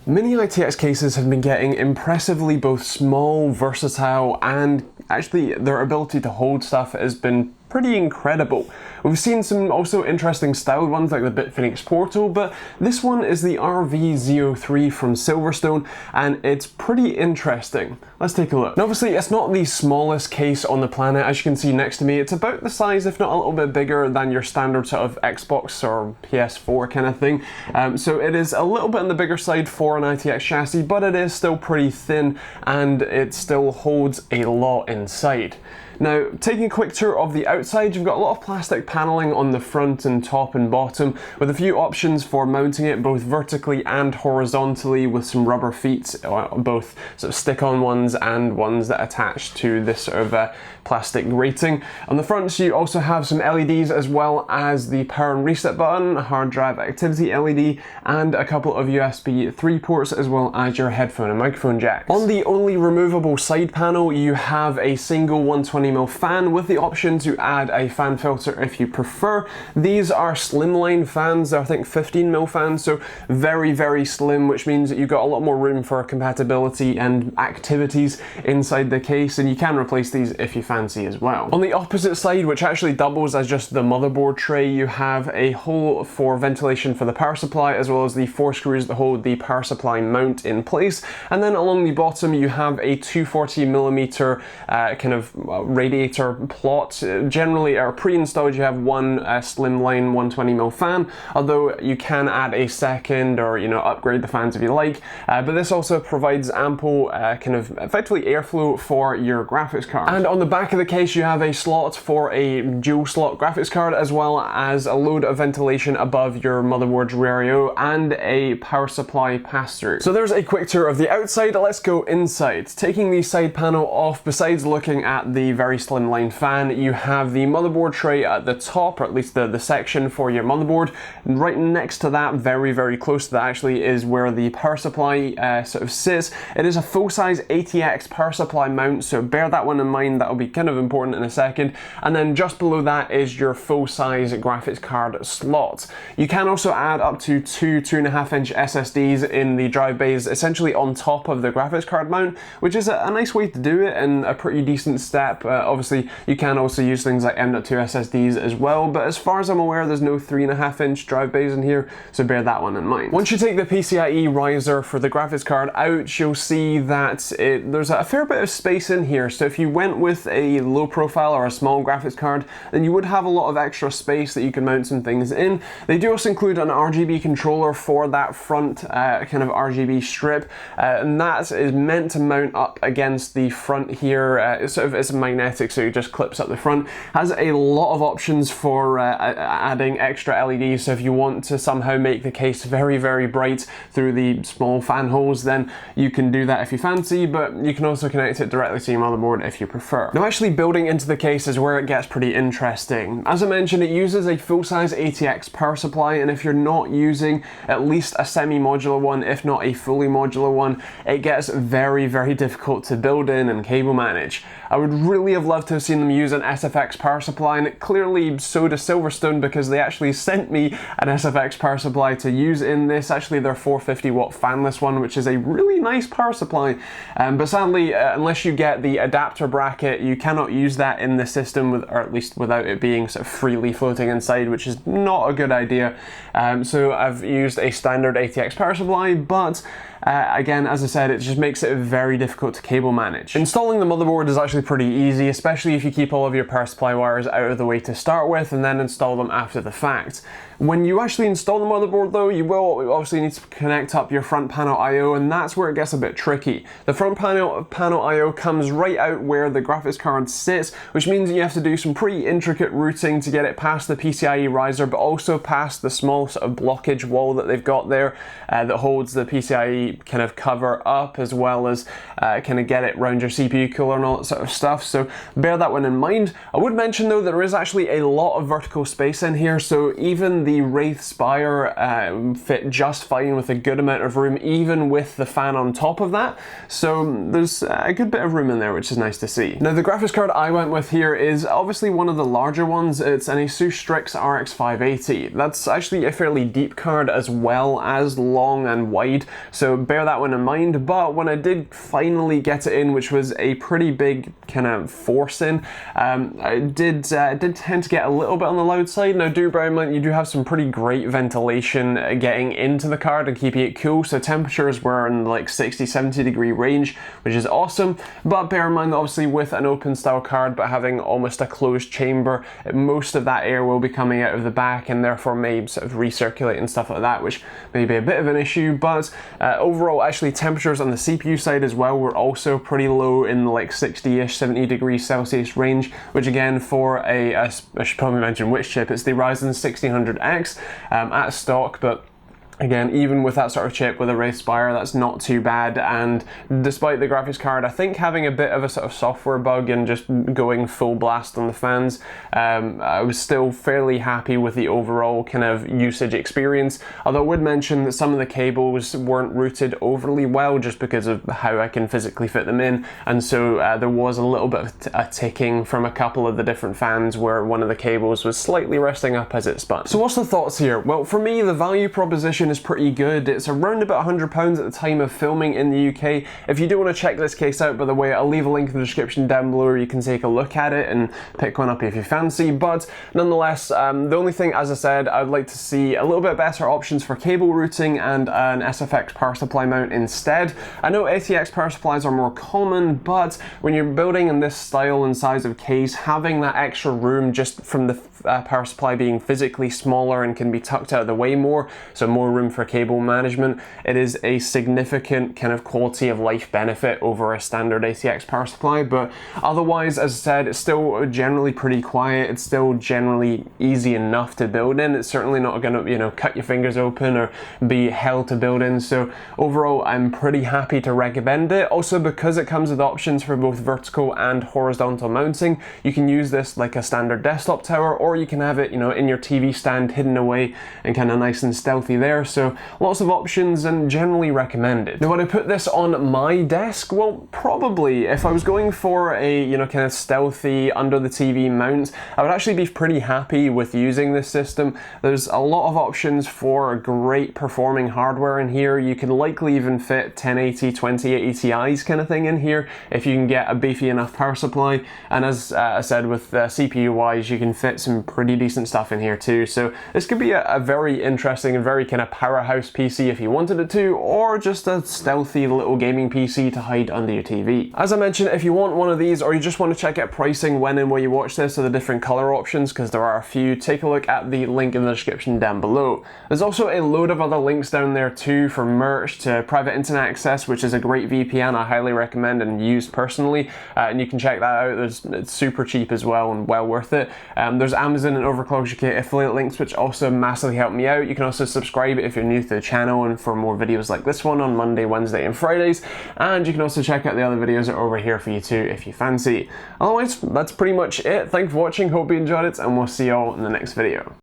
Mini ITX cases have been getting impressively both small, versatile, and actually their ability to hold stuff has been pretty incredible. We've seen some also interesting styled ones like the Bitfinex Portal, but this one is the RVZ03 from Silverstone, and it's pretty interesting. Let's take a look. Now obviously it's not the smallest case on the planet. As you can see next to me, it's about the size, if not a little bit bigger than your standard sort of Xbox or PS4 kind of thing. So it is a little bit on the bigger side for an ITX chassis, but it is still pretty thin and it still holds a lot inside. Now, taking a quick tour of the outside, you've got a lot of plastic paneling on the front and top and bottom, with a few options for mounting it both vertically and horizontally, with some rubber feet, both sort of stick-on ones and ones that attach to this sort of plastic grating. On the front, you also have some LEDs, as well as the power and reset button, a hard drive activity LED, and a couple of USB 3 ports, as well as your headphone and microphone jacks. On the only removable side panel, you have a single 120mm fan with the option to add a fan filter if you prefer. These are slimline fans, they're I think 15mm fans, so very, very slim, which means that you've got a lot more room for compatibility and activities inside the case, and you can replace these if you fancy as well. On the opposite side, which actually doubles as just the motherboard tray, you have a hole for ventilation for the power supply, as well as the 4 screws that hold the power supply mount in place. And then along the bottom, you have a 240mm kind of radiator plot. Generally, or pre-installed, you have one slimline 120mm fan, although you can add a second or, you know, upgrade the fans if you like. But this also provides ample kind of effectively airflow for your graphics card. And on the back of the case, you have a slot for a dual slot graphics card, as well as a load of ventilation above your motherboard's rear I/O and a power supply pass-through. So there's a quick tour of the outside. Let's go inside. Taking the side panel off, besides looking at the very slimline fan, you have the motherboard tray at the top, or at least the section for your motherboard. And right next to that, very, very close to that actually, is where the power supply sort of sits. It is a full-size ATX power supply mount, so bear that one in mind. That'll be kind of important in a second. And then just below that is your full-size graphics card slot. You can also add up to two 2.5-inch SSDs in the drive bays, essentially on top of the graphics card mount, which is a nice way to do it and a pretty decent step. Obviously, you can also use things like M.2 SSDs as well, but as far as I'm aware, there's no 3.5-inch drive bays in here, so bear that one in mind. Once you take the PCIe riser for the graphics card out, you'll see that there's a fair bit of space in here. So if you went with a low profile or a small graphics card, then you would have a lot of extra space that you can mount some things in. They do also include an RGB controller for that front kind of RGB strip, and that is meant to mount up against the front here. It's magnetic, so it just clips up the front. Has a lot of options for adding extra LEDs, so if you want to somehow make the case very, very bright through the small fan holes, then you can do that if you fancy, but you can also connect it directly to your motherboard if you prefer. Now actually building into the case is where it gets pretty interesting. As I mentioned, it uses a full-size ATX power supply, and if you're not using at least a semi-modular one, if not a fully modular one, it gets very, very difficult to build in and cable manage. I would really have loved to have seen them use an SFX power supply, and clearly so does Silverstone, because they actually sent me an SFX power supply to use in this, actually their 450 watt fanless one, which is a really nice power supply. But sadly, unless you get the adapter bracket, you cannot use that in the system, or at least without it being sort of freely floating inside, which is not a good idea. So I've used a standard ATX power supply, but again, as I said, it just makes it very difficult to cable manage. Installing the motherboard is actually pretty easy, especially if you keep all of your power supply wires out of the way to start with and then install them after the fact. When you actually install the motherboard though, you will obviously need to connect up your front panel I/O, and that's where it gets a bit tricky. The front panel I/O comes right out where the graphics card sits, which means you have to do some pretty intricate routing to get it past the PCIe riser, but also past the small sort of blockage wall that they've got there that holds the PCIe kind of cover up, as well as kind of get it around your CPU cooler and all that sort of stuff. So bear that one in mind. I would mention though, there is actually a lot of vertical space in here, so even the Wraith Spire fit just fine with a good amount of room, even with the fan on top of that. So there's a good bit of room in there, which is nice to see. Now the graphics card I went with here is obviously one of the larger ones. It's an Asus Strix RX 580. That's actually a fairly deep card as well as long and wide. So bear that one in mind. But when I did finally get it in, which was a pretty big kind of force in, it did tend to get a little bit on the loud side. Now do bear in mind, you do have some pretty great ventilation getting into the card and keeping it cool, so temperatures were in like 60-70 degree range, which is awesome. But bear in mind that obviously with an open style card but having almost a closed chamber, most of that air will be coming out of the back and therefore may sort of recirculate and stuff like that, which may be a bit of an issue. But overall, actually temperatures on the CPU side as well were also pretty low in the like 60-ish, 70 degrees Celsius range, which again for I should probably mention which chip, it's the Ryzen 1600X at stock, but again, even with that sort of chip with a Wraith Spire, that's not too bad. And despite the graphics card, I think having a bit of a sort of software bug and just going full blast on the fans, I was still fairly happy with the overall kind of usage experience. Although I would mention that some of the cables weren't routed overly well just because of how I can physically fit them in. And so there was a little bit of a ticking from a couple of the different fans where one of the cables was slightly resting up as it spun. So what's the thoughts here? Well, for me, the value proposition is pretty good. It's around about £100 at the time of filming in the UK. If you do want to check this case out, by the way, I'll leave a link in the description down below where you can take a look at it and pick one up if you fancy. But nonetheless, the only thing, as I said, I'd like to see a little bit better options for cable routing and an SFX power supply mount instead. I know ATX power supplies are more common, but when you're building in this style and size of case, having that extra room just from the power supply being physically smaller and can be tucked out of the way more, so more room for cable management, it is a significant kind of quality of life benefit over a standard ATX power supply. But otherwise, as I said, it's still generally pretty quiet. It's still generally easy enough to build in. It's certainly not going to, you know, cut your fingers open or be hell to build in. So overall, I'm pretty happy to recommend it. Also, because it comes with options for both vertical and horizontal mounting, you can use this like a standard desktop tower, or you can have it, you know, in your TV stand hidden away and kind of nice and stealthy there. So lots of options and generally recommended. Now, would I put this on my desk? Well, probably. If I was going for a, you know, kind of stealthy under the TV mount, I would actually be pretty happy with using this system. There's a lot of options for great performing hardware in here. You can likely even fit 1080, 2080 Ti's kind of thing in here if you can get a beefy enough power supply. And as I said, with CPU wise, you can fit some pretty decent stuff in here too. So this could be a very interesting and very kind of powerhouse PC if you wanted it to, or just a stealthy little gaming PC to hide under your TV. As I mentioned, if you want one of these or you just want to check out pricing when and where you watch this, or the different color options, because there are a few, take a look at the link in the description down below. There's also a load of other links down there too, for merch to private internet access, which is a great VPN I highly recommend and use personally, and you can check that out. It's super cheap as well and well worth it. There's Amazon and Overclocked UK affiliate links, which also massively help me out. You can also subscribe if you're new to the channel and for more videos like this one on Monday, Wednesday and Fridays, and you can also check out the other videos that are over here for you too if you fancy. Otherwise, that's pretty much it. Thanks for watching, hope you enjoyed it, and we'll see you all in the next video.